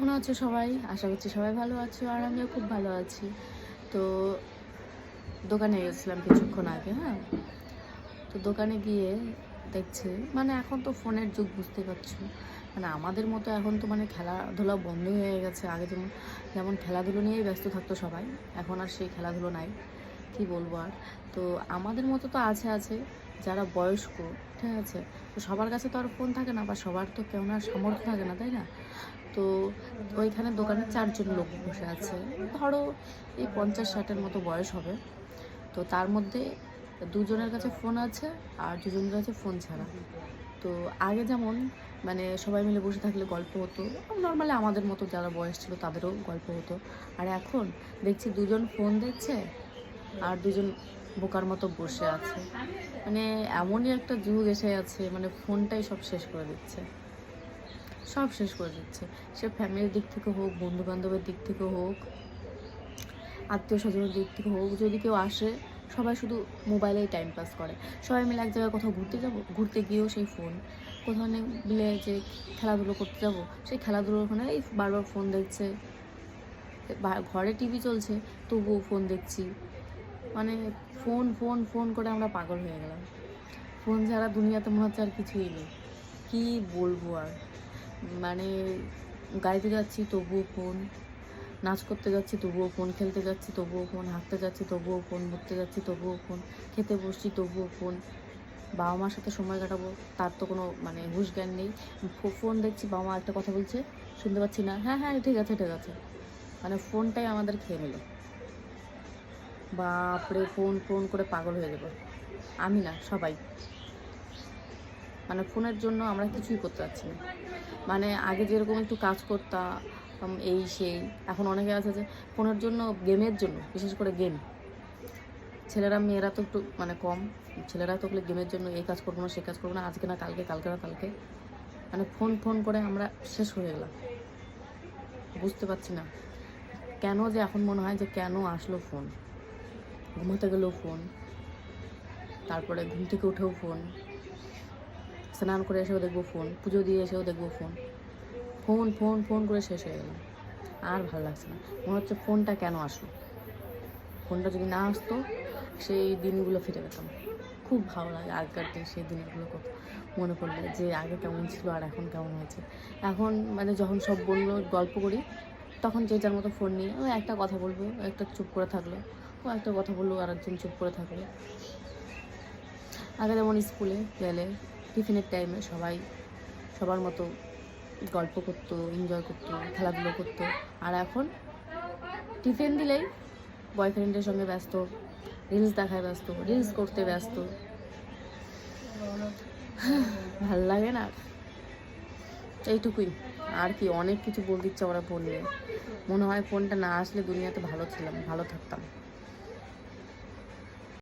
কেমন আছো সবাই? আশা করছি সবাই ভালো আছো, আর আমিও খুব ভালো আছি। তো দোকানে গেছিলাম কিছুক্ষণ আগে। হ্যাঁ, তো দোকানে গিয়ে দেখছি মানে এখন তো ফোনের যুগ, বুঝতে পারছো। মানে আমাদের মতো এখন তো মানে খেলাধুলা বন্ধ হয়ে গেছে। আগে যেমন যেমন খেলাধুলো নিয়েই ব্যস্ত থাকতো সবাই, এখন আর সেই খেলাধুলো নাই। কি বলবো আর। তো আমাদের মতো তো আছে যারা বয়স্ক, ঠিক আছে, তো সবার কাছে তো আর ফোন থাকে না, বা সবার তো কেউ না সামর্থ্য থাকে না, তাই না? তো ওইখানে দোকানে 4জন লোক বসে আছে। ধরো এই 50-60-এর মতো বয়স হবে। তো তার মধ্যে দুজনের কাছে ফোন আছে, আর দুজনের কাছে ফোন ছাড়া। তো আগে যেমন মানে সবাই মিলে বসে থাকলে গল্প হতো, নর্মালি আমাদের মতো যারা বয়স ছিল তাদেরও গল্প হতো। আর এখন দেখছি দুজন ফোন দেখছে, আর দুজন বোকার মতো বসে আছে। মানে এমনই একটা যুগ এসে আছে, মানে ফোনটাই সব শেষ করে দিচ্ছে, সব শেষ করে দিচ্ছে। সে ফ্যামিলির দিক থেকে হোক, বন্ধু বান্ধবের দিক থেকে হোক, আত্মীয় স্বজনের দিক থেকে হোক, যদি কেউ আসে সবাই শুধু মোবাইলেই টাইম পাস করে। সবাই মিলে এক জায়গায় কোথাও ঘুরতে যাব, ঘুরতে গিয়েও সেই ফোন। কোথাও মিলে যে খেলাধুলো করতে যাব, সেই খেলাধুলোর ওখানে এই বারবার ফোন দেখছে। ঘরে টিভি চলছে, তবুও ফোন দেখছি। মানে ফোন ফোন ফোন করে আমরা পাগল হয়ে গেলাম। ফোন ছাড়া দুনিয়াতে মনে হচ্ছে আর কিছুই নেই। কী বলবো আর। মানে গাড়িতে যাচ্ছি তবুও ফোন, নাচ করতে যাচ্ছি তবুও ফোন, খেলতে যাচ্ছি তবুও ফোন, হাঁটতে যাচ্ছি তবুও ফোন, ঘুরতে যাচ্ছি তবুও ফোন, খেতে বসছি তবুও ফোন। বাবা মার সাথে সময় কাটাবো, তার তো কোনো মানে হুঁশ জ্ঞান নেই। ফোন দেখছি, বাবা মা একটা কথা বলছে, শুনতে পাচ্ছি না, হ্যাঁ হ্যাঁ ঠিক আছে ঠিক আছে। মানে ফোনটাই আমাদের খেয়ে নিল। বাপরে, ফোন ফোন করে পাগল হয়ে যাবো। আমি না, সবাই। মানে ফোনের জন্য আমরা কিছুই করতে পারছি না। মানে আগে যেরকম একটু কাজ করতাম, এই সেই, এখন অনেকে আছে যে ফোনের জন্য, গেমের জন্য, বিশেষ করে গেম। ছেলেরা মেয়েরা তো একটু মানে কম। ছেলেরা তো গেমের জন্য এই কাজ করবো না, সে কাজ করবো না, আজকে না কালকে, কালকে না কালকে। মানে ফোন ফোন করে আমরা শেষ হয়ে গেলাম। বুঝতে পারছি না কেন যে এখন মনে হয় যে কেন আসলো ফোন। ঘুমাতে গেলেও ফোন, তারপরে ঘুম থেকে উঠেও ফোন, স্নান করে এসেও দেখবো ফোন, পুজো দিয়ে এসেও দেখবো ফোন। ফোন ফোন ফোন করে শেষ হয়ে গেলাম। আর ভালো লাগছে না। মনে হচ্ছে ফোনটা কেন আসলো। ফোনটা যদি না আসতো, সেই দিনগুলো ফিরে পেতাম। খুব ভালো লাগে আগেকার দিন, সেই দিনগুলো কত মনে পড়লে, যে আগে কেমন ছিল আর এখন কেমন হয়েছে। এখন মানে যখন সব বললো, গল্প করি, তখন যে যার মতো ফোন নিয়ে ও একটা কথা বলবো, একটা চুপ করে থাকলো, ও একটা কথা বললো, আর একজন চুপ করে থাকলো। আগে যেমন স্কুলে গেলে টিফিনের টাইমে সবাই সবার মতো গল্প করতো, এনজয় করতো, খেলাধুলো করতো। আর এখন টিফিন দিলেই বয়ফ্রেন্ডের সঙ্গে ব্যস্ত, রিলস দেখায় ব্যস্ত, রিলস করতে ব্যস্ত। ভাল লাগে না। এইটুকুই আর কি, অনেক কিছু বলতে ইচ্ছা ওরা ফোন নিয়ে। মনে হয় ফোনটা না আসলে দুনিয়াতে ভালো ছিলাম, ভালো থাকতাম।